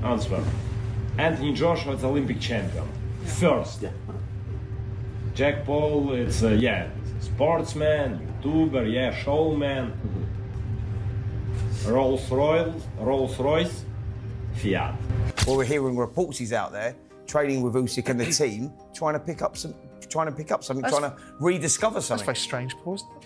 Answer. Anthony Joshua is Olympic champion. First. Yeah. Jack Paul, it's sportsman, YouTuber, showman. Rolls-Royce, Fiat. Well, we're hearing reports he's out there training with Usyk and the team, trying to pick up something, trying to rediscover something. That's very strange, Paul, isn't it?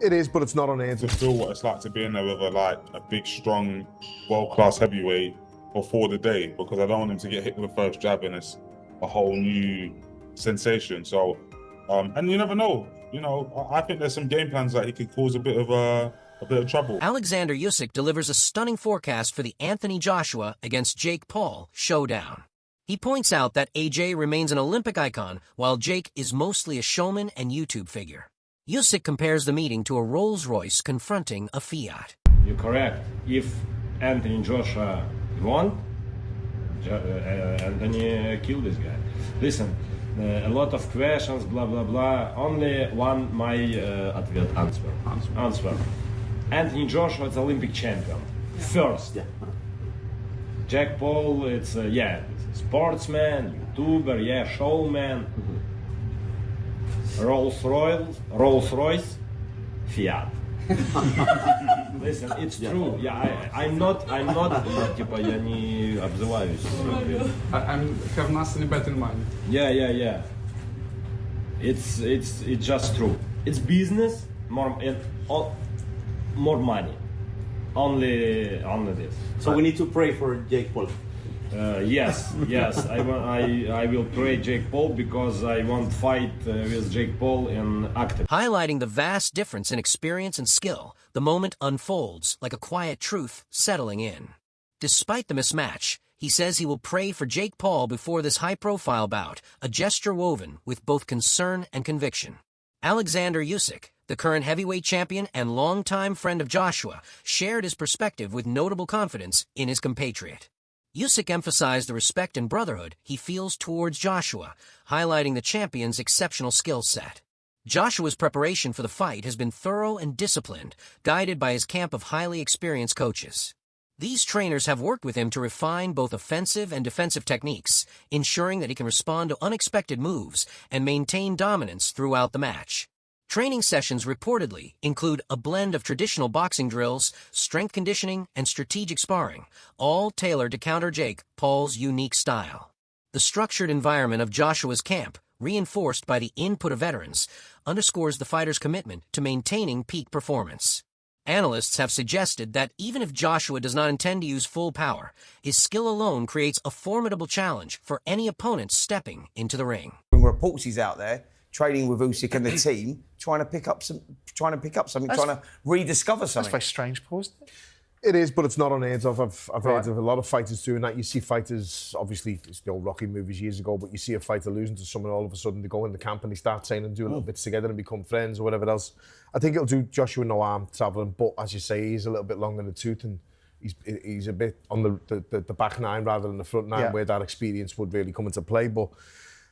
It is, but it's not on air. To feel what it's like to be in there with a big, strong, world-class heavyweight before the day, because I don't want him to get hit with the first jab and it's a whole new sensation. So, and you never know. You know, I think there's some game plans that he could cause a bit of trouble. Oleksandr Usyk delivers a stunning forecast for the Anthony Joshua against Jake Paul showdown. He points out that AJ remains an Olympic icon, while Jake is mostly a showman and YouTube figure. Usyk compares the meeting to a Rolls-Royce confronting a Fiat. You're correct. If Anthony Joshua won, Anthony killed this guy. Listen, a lot of questions, blah, blah, blah. Only one my answer. Anthony Joshua is Olympic champion. First. Yeah. Jack Paul, it's sportsman, YouTuber, showman. Rolls-Royce, Fiat. Listen, it's true. Yeah, I'm not, типа, я не обзываюсь. I have nothing better in mind. Yeah. It's just true. It's business, more money. Only this. So we need to pray for Jake Paul. Yes. I will pray Jake Paul because I want to fight with Jake Paul in active. Highlighting the vast difference in experience and skill, the moment unfolds like a quiet truth settling in. Despite the mismatch, he says he will pray for Jake Paul before this high-profile bout, a gesture woven with both concern and conviction. Oleksandr Usyk, the current heavyweight champion and longtime friend of Joshua, shared his perspective with notable confidence in his compatriot. Usyk emphasized the respect and brotherhood he feels towards Joshua, highlighting the champion's exceptional skill set. Joshua's preparation for the fight has been thorough and disciplined, guided by his camp of highly experienced coaches. These trainers have worked with him to refine both offensive and defensive techniques, ensuring that he can respond to unexpected moves and maintain dominance throughout the match. Training sessions reportedly include a blend of traditional boxing drills, strength conditioning, and strategic sparring, all tailored to counter Jake Paul's unique style. The structured environment of Joshua's camp, reinforced by the input of veterans, underscores the fighter's commitment to maintaining peak performance. Analysts have suggested that even if Joshua does not intend to use full power, his skill alone creates a formidable challenge for any opponent stepping into the ring. Reports he's out there training with Usyk and the team, trying to pick up something, trying to rediscover something. That's very strange, Paul, isn't it? It is, but it's not unheard of. I've heard of a lot of fighters doing that. You see fighters, obviously, it's the old Rocky movies years ago, but you see a fighter losing to someone, all of a sudden they go in the camp and they start training and do a little bits together and become friends or whatever else. I think it'll do Joshua no harm travelling, but as you say, he's a little bit long in the tooth and he's a bit on the back nine rather than the front nine, where that experience would really come into play. But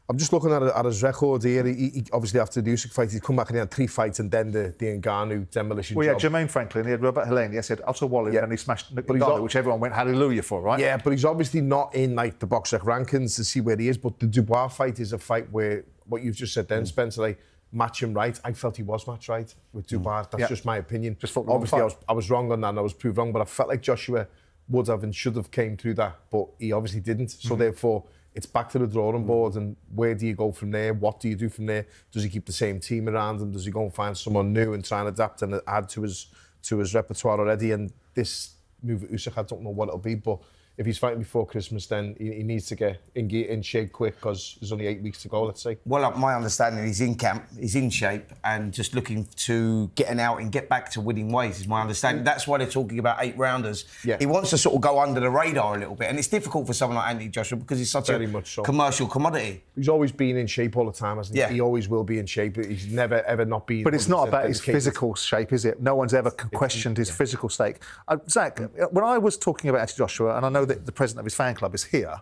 I'm just looking at his record here. He obviously, after the Usyk fight, he'd come back and he had 3 fights and then the Ngannou demolition Well, job. yeah, Jermaine Franklin, he had Robert Helene, he had Otto Wallin, and he smashed Ngannou, which everyone went hallelujah for, right? Yeah, but he's obviously not in like the box rec rankings to see where he is. But the Dubois fight is a fight where, what you've just said then, Spencer, like, match him right. I felt he was matched right with Dubois. That's just my opinion. Obviously, I was wrong on that and I was proved wrong, but I felt like Joshua would have and should have came through that, but he obviously didn't. So therefore, it's back to the drawing board, and where do you go from there? What do you do from there? Does he keep the same team around him? Does he go and find someone new and try and adapt and add to his repertoire already? And this move at Usyk, I don't know what it'll be, but if he's fighting before Christmas, then he needs to get in shape quick because there's only 8 weeks to go, let's say. Well, my understanding, he's in camp, he's in shape, and just looking to getting out and get back to winning ways is my understanding. That's why they're talking about 8 rounders. Yeah. He wants to sort of go under the radar a little bit, and it's difficult for someone like Anthony Joshua because he's such commercial commodity. He's always been in shape all the time, hasn't he? Yeah. He always will be in shape. He's never, ever not been... But it's not about his physical shape, is it? No one's ever questioned his physical state. Zach, when I was talking about Anthony Joshua, and I know that the president of his fan club is here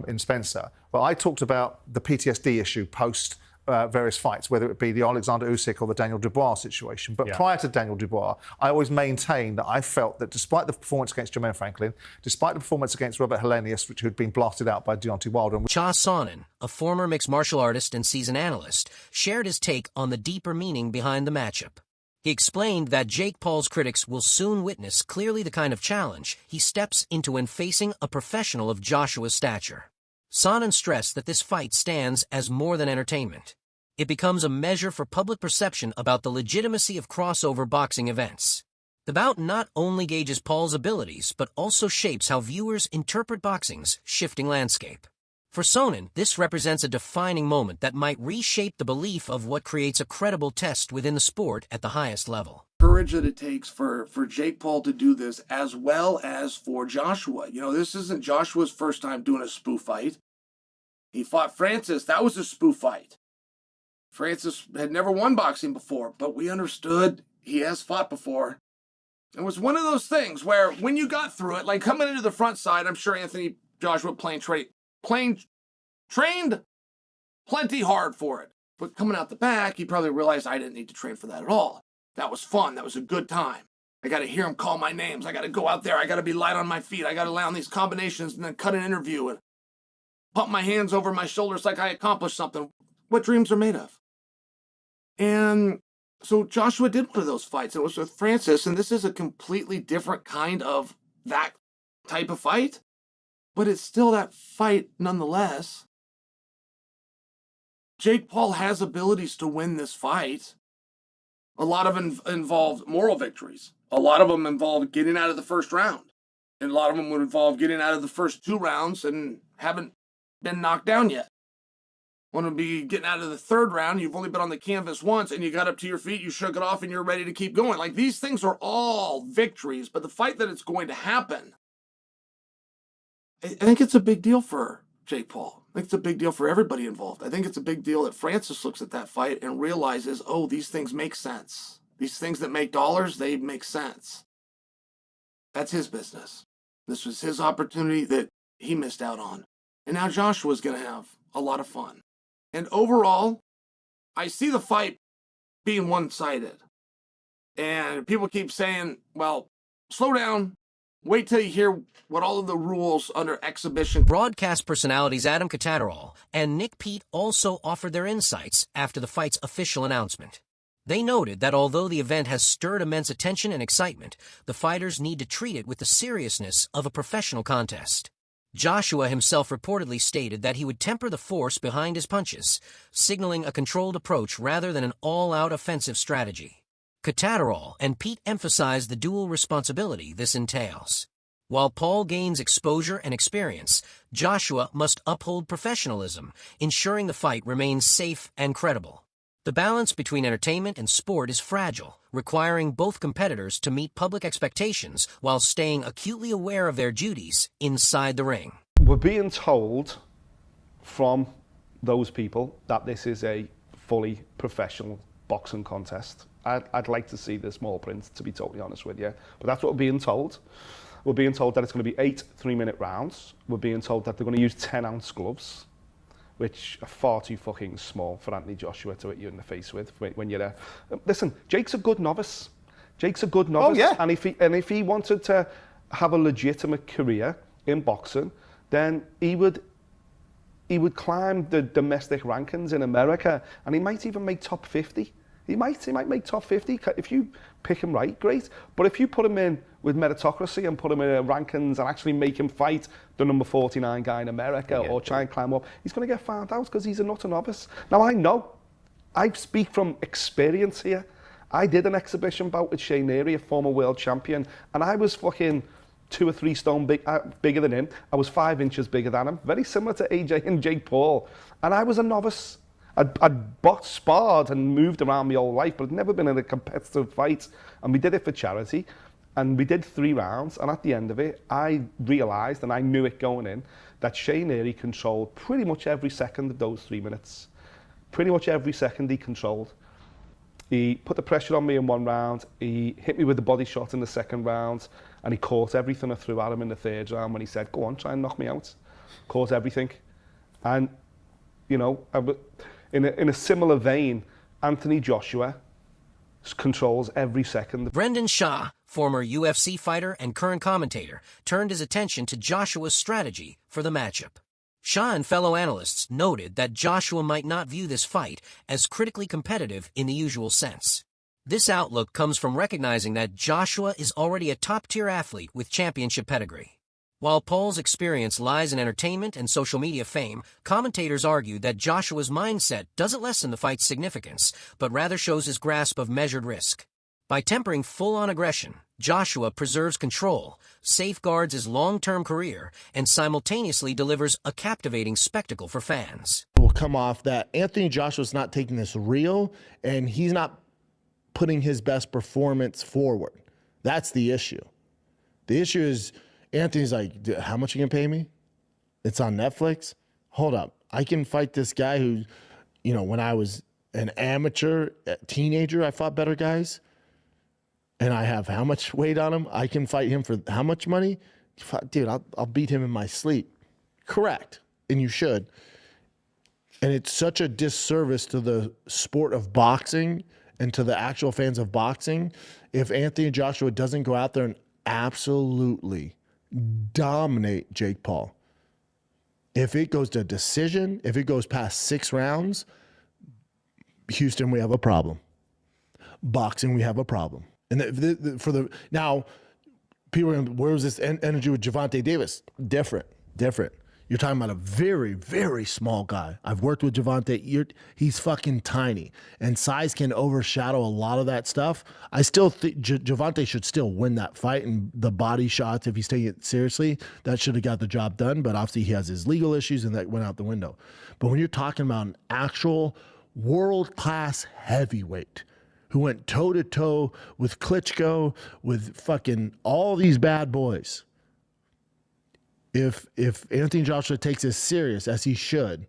in Spencer, but I talked about the PTSD issue post various fights, whether it be the Oleksandr Usyk or the Daniel Dubois situation. But prior to Daniel Dubois, I always maintained that I felt that despite the performance against Jermaine Franklin, despite the performance against Robert Helenius, which had been blasted out by Deontay Wilder... Cha Sonnen, a former mixed martial artist and seasoned analyst, shared his take on the deeper meaning behind the matchup. He explained that Jake Paul's critics will soon witness clearly the kind of challenge he steps into when facing a professional of Joshua's stature. Sonnen stressed that this fight stands as more than entertainment. It becomes a measure for public perception about the legitimacy of crossover boxing events. The bout not only gauges Paul's abilities, but also shapes how viewers interpret boxing's shifting landscape. For Sonnen, this represents a defining moment that might reshape the belief of what creates a credible test within the sport at the highest level. Courage that it takes for Jake Paul to do this, as well as for Joshua. You know, this isn't Joshua's first time doing a spoof fight. He fought Francis. That was a spoof fight. Francis had never won boxing before, but we understood he has fought before. It was one of those things where when you got through it, like coming into the front side, I'm sure Anthony Joshua trained plenty hard for it. But coming out the back, he probably realized I didn't need to train for that at all. That was fun. That was a good time. I got to hear him call my names. I got to go out there. I got to be light on my feet. I got to lay on these combinations and then cut an interview and pump my hands over my shoulders like I accomplished something. What dreams are made of. And so Joshua did one of those fights. It was with Francis, and this is a completely different kind of that type of fight. But it's still that fight nonetheless. Jake Paul has abilities to win this fight. A lot of them involved moral victories. A lot of them involved getting out of the first round. And a lot of them would involve getting out of the first 2 rounds and haven't been knocked down yet. One would be getting out of the 3rd round. You've only been on the canvas once and you got up to your feet, you shook it off, and you're ready to keep going. Like, these things are all victories, but the fight that it's going to happen, I think it's a big deal for Jake Paul. I think it's a big deal for everybody involved. I think it's a big deal that Francis looks at that fight and realizes, oh, these things make sense. These things that make dollars, they make sense. That's his business. This was his opportunity that he missed out on. And now Joshua's going to have a lot of fun. And overall, I see the fight being one-sided. And people keep saying, well, slow down. Wait till you hear what all of the rules under exhibition. Broadcast personalities Adam Catterall and Nick Pete also offered their insights after the fight's official announcement. They noted that although the event has stirred immense attention and excitement, the fighters need to treat it with the seriousness of a professional contest. Joshua himself reportedly stated that he would temper the force behind his punches, signaling a controlled approach rather than an all-out offensive strategy. Catterall and Pete emphasized the dual responsibility this entails. While Paul gains exposure and experience, Joshua must uphold professionalism, ensuring the fight remains safe and credible. The balance between entertainment and sport is fragile, requiring both competitors to meet public expectations while staying acutely aware of their duties inside the ring. We're being told from those people that this is a fully professional boxing contest. I'd like to see the small print, to be totally honest with you. But that's what we're being told. We're being told that it's going to be 8 3-minute rounds. We're being told that they're going to use 10-ounce gloves, which are far too fucking small for Anthony Joshua to hit you in the face with when you're there. Listen, Jake's a good novice. Jake's a good novice. Oh, yeah. And if he wanted to have a legitimate career in boxing, then he would climb the domestic rankings in America, and he might even make top 50. He might make top 50 if you pick him right, great. But if you put him in with meritocracy and put him in rankings and actually make him fight the number 49 guy in America or try and climb up, he's going to get found out because he's a utter novice. Now, I speak from experience here. I did an exhibition bout with Shane Neary, a former world champion, and I was fucking 2 or 3 stone bigger than him. I was 5 inches bigger than him, very similar to AJ and Jake Paul. And I was a novice. I'd sparred and moved around my whole life, but I'd never been in a competitive fight. And we did it for charity. And we did 3 rounds. And at the end of it, I realised, and I knew it going in, that Shane Neary controlled pretty much every second of those 3 minutes. Pretty much every second he controlled. He put the pressure on me in 1 round. He hit me with the body shot in the 2nd round. And he caught everything I threw at him in the 3rd round when he said, go on, try and knock me out. Caught everything. And, you know, In a similar vein, Anthony Joshua controls every second. Brendan Shaw, former UFC fighter and current commentator, turned his attention to Joshua's strategy for the matchup. Shaw and fellow analysts noted that Joshua might not view this fight as critically competitive in the usual sense. This outlook comes from recognizing that Joshua is already a top-tier athlete with championship pedigree. While Paul's experience lies in entertainment and social media fame, commentators argue that Joshua's mindset doesn't lessen the fight's significance, but rather shows his grasp of measured risk. By tempering full-on aggression, Joshua preserves control, safeguards his long-term career, and simultaneously delivers a captivating spectacle for fans. Will come off that Anthony Joshua's not taking this real, and he's not putting his best performance forward. That's the issue. The issue is Anthony's like, how much you can pay me? It's on Netflix? Hold up. I can fight this guy who, when I was an amateur teenager, I fought better guys. And I have how much weight on him? I can fight him for how much money? Dude, I'll beat him in my sleep. Correct. And you should. And it's such a disservice to the sport of boxing and to the actual fans of boxing if Anthony Joshua doesn't go out there and absolutely dominate Jake Paul. If it goes to decision, if it goes past 6 rounds, Houston, we have a problem. Boxing, we have a problem. And now, people are going, where was this energy with Gervonta Davis? Different. You're talking about a very, very small guy. I've worked with Gervonta. He's fucking tiny. And size can overshadow a lot of that stuff. I still think Gervonta should still win that fight. And the body shots, if he's taking it seriously, that should have got the job done. But obviously he has his legal issues and that went out the window. But when you're talking about an actual world-class heavyweight who went toe-to-toe with Klitschko, with fucking all these bad boys, if Anthony Joshua takes this serious, as he should,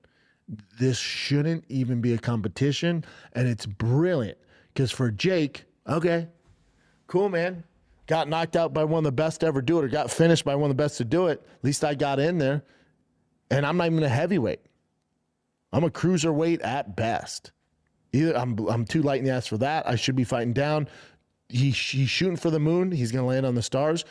this shouldn't even be a competition, and it's brilliant. Because for Jake, okay, cool, man. Got knocked out by one of the best to ever do it, or got finished by one of the best to do it. At least I got in there. And I'm not even a heavyweight. I'm a cruiserweight at best. Either I'm too light in the ass for that. I should be fighting down. He's shooting for the moon. He's going to land on the stars.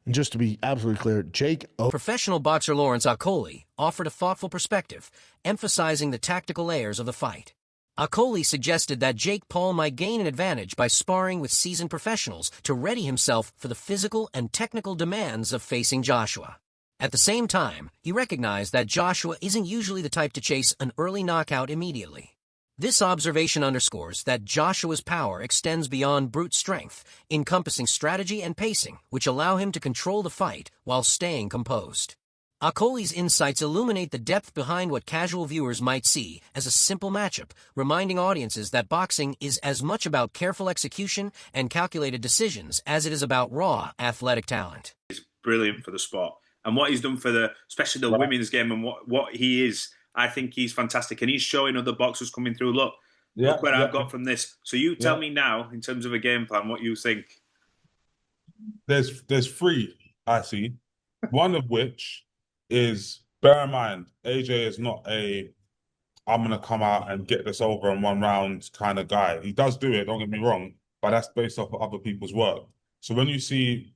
And just to be absolutely clear, Professional boxer Lawrence Akoli offered a thoughtful perspective, emphasizing the tactical layers of the fight. Akoli suggested that Jake Paul might gain an advantage by sparring with seasoned professionals to ready himself for the physical and technical demands of facing Joshua. At the same time, he recognized that Joshua isn't usually the type to chase an early knockout immediately. This observation underscores that Joshua's power extends beyond brute strength, encompassing strategy and pacing, which allow him to control the fight while staying composed. Akoli's insights illuminate the depth behind what casual viewers might see as a simple matchup, reminding audiences that boxing is as much about careful execution and calculated decisions as it is about raw athletic talent. It's brilliant for the sport. And what he's done for especially the women's game and what he is, I think he's fantastic, and he's showing other boxers coming through. Look where I've got from this. So you tell me now, in terms of a game plan, what you think. There's 3 I see. One of which is, bear in mind, AJ is not I'm gonna come out and get this over in 1 round kind of guy. He does do it, don't get me wrong, but that's based off of other people's work. So when you see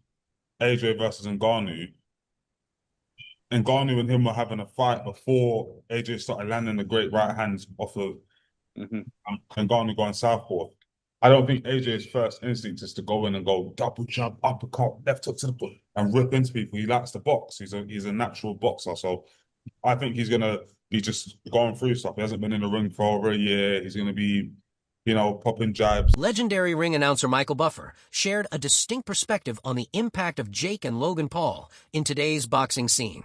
AJ versus Ngannou and him were having a fight before AJ started landing the great right hands off of Ngannou going southpaw. I don't think AJ's first instinct is to go in and go double jump, uppercut, left hook to the foot and rip into people. He likes to box. He's a natural boxer. So I think he's going to be just going through stuff. He hasn't been in the ring for over a year. He's going to be, popping jabs. Legendary ring announcer Michael Buffer shared a distinct perspective on the impact of Jake and Logan Paul in today's boxing scene.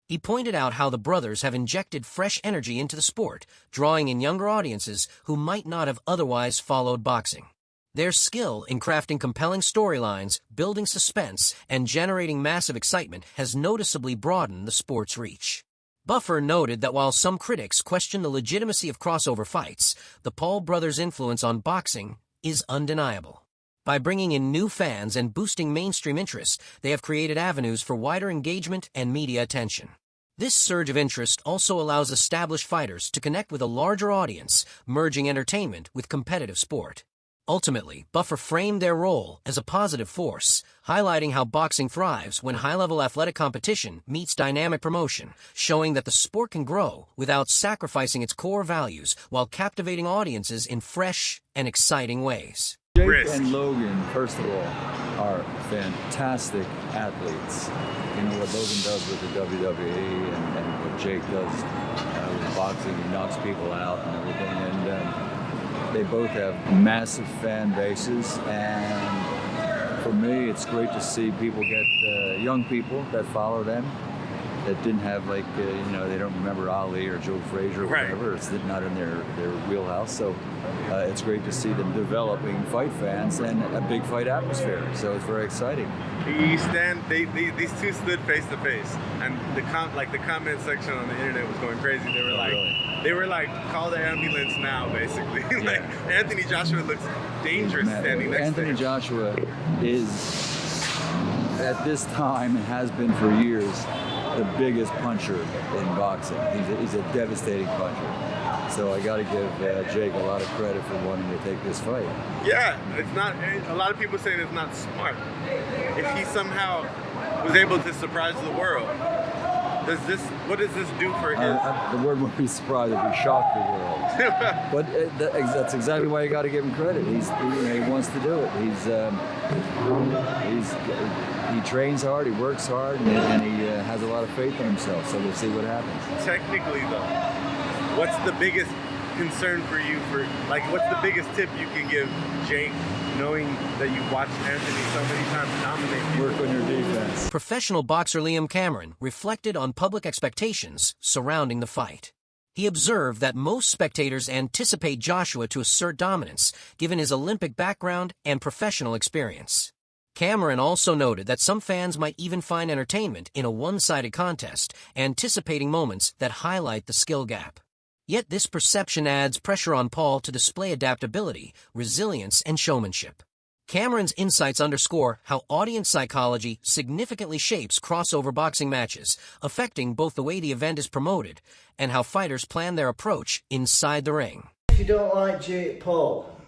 He pointed out how the brothers have injected fresh energy into the sport, drawing in younger audiences who might not have otherwise followed boxing. Their skill in crafting compelling storylines, building suspense, and generating massive excitement has noticeably broadened the sport's reach. Buffer noted that while some critics question the legitimacy of crossover fights, the Paul brothers' influence on boxing is undeniable. By bringing in new fans and boosting mainstream interest, they have created avenues for wider engagement and media attention. This surge of interest also allows established fighters to connect with a larger audience, merging entertainment with competitive sport. Ultimately, Buffer framed their role as a positive force, highlighting how boxing thrives when high-level athletic competition meets dynamic promotion, showing that the sport can grow without sacrificing its core values while captivating audiences in fresh and exciting ways. Jake and Logan, first of all, are fantastic athletes. You know what Logan does with the WWE and what Jake does with boxing. He knocks people out and everything. And they both have massive fan bases, and for me, it's great to see people get young people that follow them that didn't have they don't remember Ali or Joe Frazier or whatever. It's not in their wheelhouse. So it's great to see them developing fight fans and a big fight atmosphere. So it's very exciting. These two stood face to face, and the comment section on the internet was going crazy. They were like, call the ambulance now, basically. Like Anthony Joshua looks dangerous standing next to him. Anthony Joshua is, at this time, and has been for years, the biggest puncher in boxing. He's a devastating puncher. So I got to give Jake a lot of credit for wanting to take this fight. Yeah, it's not. A lot of people saying it's not smart. If he somehow was able to surprise the world, what does this do for his? The word would be surprised if he shocked the world. But that's exactly why you got to give him credit. He wants to do it. He trains hard, he works hard, and he has a lot of faith in himself. So we'll see what happens. Technically, though, what's the biggest concern for you? What's the biggest tip you can give Jake, knowing that you've watched Anthony so many times dominate you? Work on your defense. Professional boxer Liam Cameron reflected on public expectations surrounding the fight. He observed that most spectators anticipate Joshua to assert dominance, given his Olympic background and professional experience. Cameron also noted that some fans might even find entertainment in a one-sided contest, anticipating moments that highlight the skill gap. Yet this perception adds pressure on Paul to display adaptability, resilience, and showmanship. Cameron's insights underscore how audience psychology significantly shapes crossover boxing matches, affecting both the way the event is promoted and how fighters plan their approach inside the ring. If you don't like Jake Paul,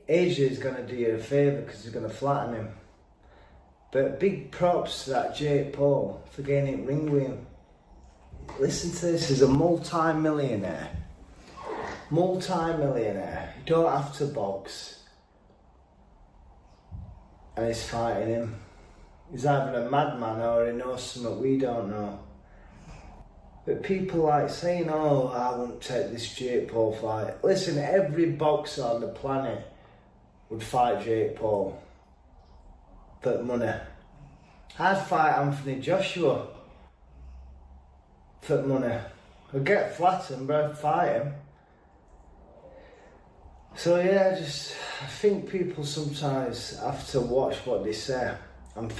Asia is going to do you a favour because he's going to flatten him. But big props to that Jake Paul for getting it ring with him. Listen to this, he's a multi-millionaire. Multi-millionaire. You don't have to box. And he's fighting him. He's either a madman or he knows something we don't know. But people like saying, oh, I won't take this Jake Paul fight. Listen, every boxer on the planet would fight Jake Paul. For money. I'd fight Anthony Joshua for money. I'd get flattened, but I'd fight him. So yeah, I think people sometimes have to watch what they say.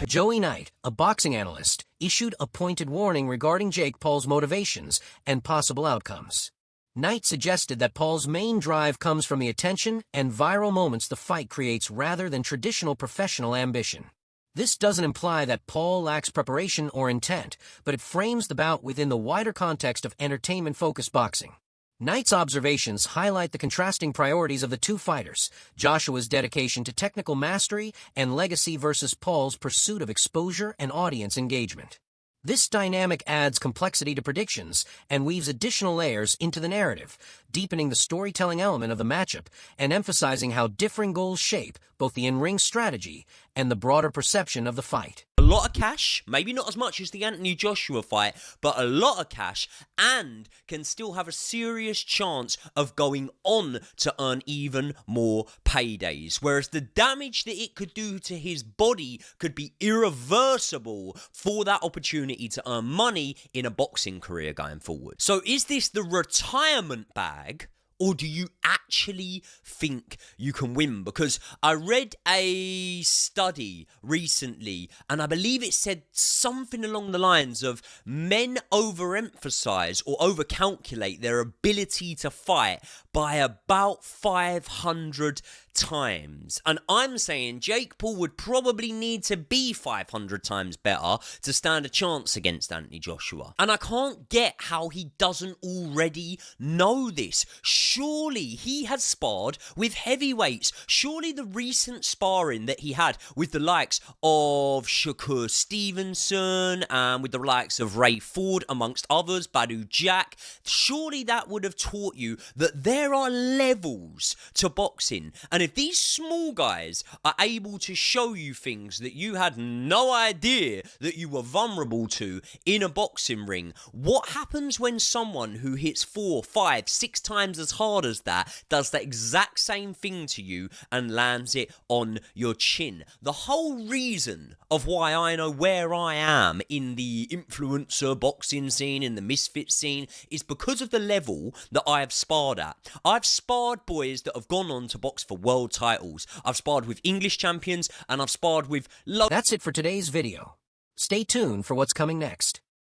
Joey Knight, a boxing analyst, issued a pointed warning regarding Jake Paul's motivations and possible outcomes. Knight suggested that Paul's main drive comes from the attention and viral moments the fight creates rather than traditional professional ambition. This doesn't imply that Paul lacks preparation or intent, but it frames the bout within the wider context of entertainment-focused boxing. Knight's observations highlight the contrasting priorities of the two fighters, Joshua's dedication to technical mastery and legacy versus Paul's pursuit of exposure and audience engagement. This dynamic adds complexity to predictions and weaves additional layers into the narrative, deepening the storytelling element of the matchup and emphasizing how differing goals shape both the in-ring strategy and the broader perception of the fight. A lot of cash, maybe not as much as the Anthony Joshua fight, but a lot of cash, and can still have a serious chance of going on to earn even more paydays. Whereas the damage that it could do to his body could be irreversible for that opportunity to earn money in a boxing career going forward. So is this the retirement bag? Or do you actually think you can win? Because I read a study recently, and I believe it said something along the lines of men overemphasize or overcalculate their ability to fight by about 500 times. And I'm saying Jake Paul would probably need to be 500 times better to stand a chance against Anthony Joshua. And I can't get how he doesn't already know this. Surely he has sparred with heavyweights. Surely the recent sparring that he had with the likes of Shakur Stevenson and with the likes of Ray Ford, amongst others, Badu Jack, surely that would have taught you that there are levels to boxing. And if these small guys are able to show you things that you had no idea that you were vulnerable to in a boxing ring, what happens when someone who hits 4, 5, 6 times as hard as that does the exact same thing to you and lands it on your chin? The whole reason of why I know where I am in the influencer boxing scene, in the misfit scene, is because of the level that I have sparred at. I've sparred boys that have gone on to box for world titles. I've sparred with English champions, and I've sparred with... That's it for today's video. Stay tuned for what's coming next.